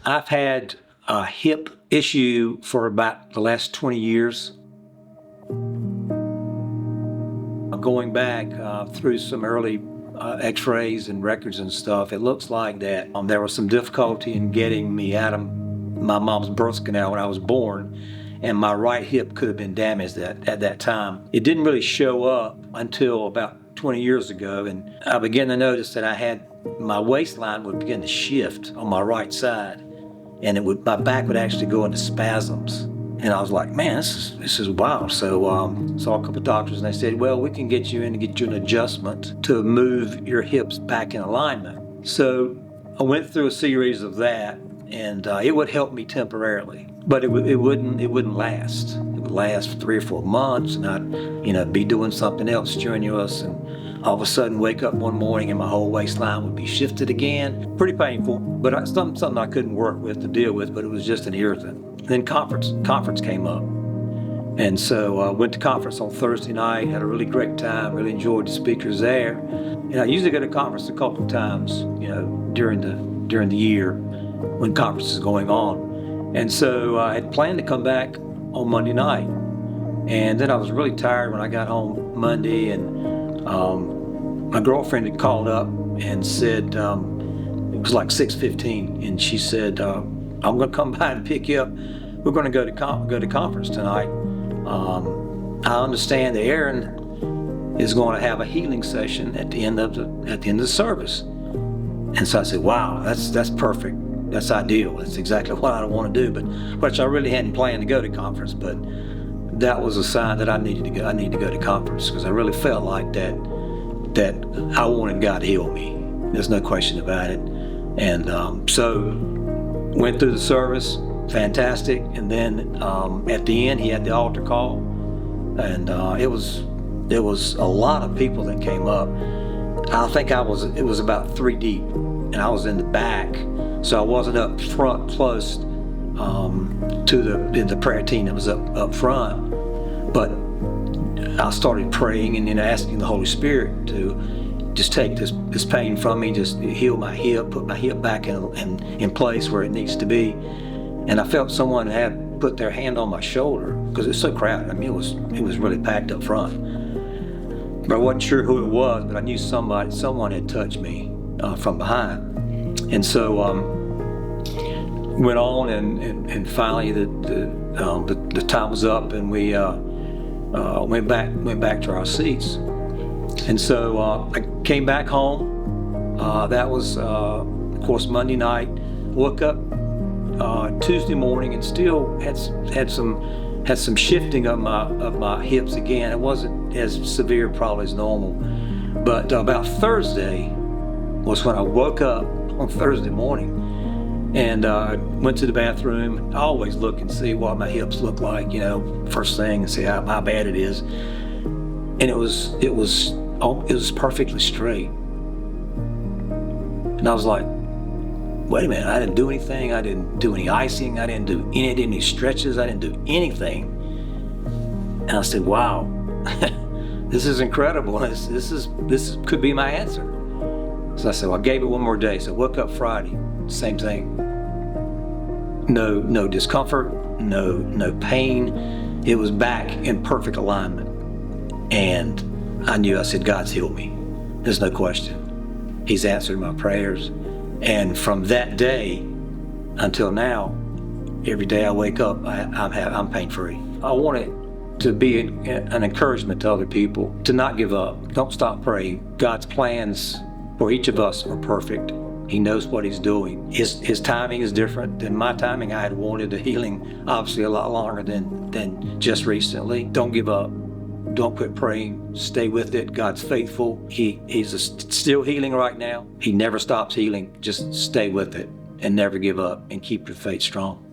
I've had a hip issue for about the last 20 years. Going back through some early x-rays and records and stuff, it looks like that there was some difficulty in getting me out of my mom's birth canal when I was born, and my right hip could have been damaged at that time. It didn't really show up until about 20 years ago, and I began to notice that my waistline would begin to shift on my right side, and my back would actually go into spasms. And I was like, man, this is wild. So saw a couple of doctors, and they said, well, we can get you an adjustment to move your hips back in alignment. So I went through a series of that, and it would help me temporarily, but it wouldn't last. It would last for 3 or 4 months, and I'd be doing something else strenuous, and all of a sudden wake up one morning and my whole waistline would be shifted again. Pretty painful, but something I couldn't work with to deal with, but it was just an irritant. Then conference came up, and so I went to conference on Thursday night, had a really great time, really enjoyed the speakers there. And I usually go to conference a couple of times, during the year when conference is going on. And so I had planned to come back on Monday night, and then I was really tired when I got home Monday, and my girlfriend had called up and said, it was like 6:15, and she said, I'm going to come by and pick you up. We're going to go to conference tonight. I understand that Aaron is going to have a healing session at the end of the service. And so I said, wow, that's perfect. That's ideal. That's exactly what I want to do. But which I really hadn't planned to go to conference, but that was a sign that I needed to go. I need to go to conference because I really felt like that I wanted God to heal me. There's no question about it. And so went through the service, fantastic. And then at the end, he had the altar call, and there was a lot of people that came up. I think it was about 3 deep, and I was in the back, so I wasn't up front close to the prayer team that was up front. But I started praying and asking the Holy Spirit to just take this pain from me, just heal my hip, put my hip back in place where it needs to be. And I felt someone had put their hand on my shoulder because it's so crowded. I mean, it was really packed up front. But I wasn't sure who it was, but I knew someone had touched me from behind. And so went on, and finally the time was up, and we went back to our seats. And so I came back home. That was, of course, Monday night. Woke up Tuesday morning and still had some shifting of my hips again. It wasn't as severe probably as normal. But about Thursday was when I woke up on Thursday morning and went to the bathroom. I always look and see what my hips look like, first thing, and see how bad it is. And it was perfectly straight. And I was like, wait a minute, I didn't do anything. I didn't do any icing. I didn't do any stretches. I didn't do anything. And I said, wow, this is incredible. This could be my answer. So I said, well, I gave it one more day. So I woke up Friday, same thing. No discomfort, no pain. It was back in perfect alignment. And I said, God's healed me. There's no question. He's answered my prayers. And from that day until now, every day I wake up, I'm pain-free. I want it to be an encouragement to other people to not give up. Don't stop praying. God's plans for each of us are perfect. He knows what he's doing. His timing is different than my timing. I had wanted a healing, obviously, a lot longer than just recently. Don't give up. Don't quit praying. Stay with it. God's faithful. He's still healing right now. He never stops healing. Just stay with it and never give up and keep your faith strong.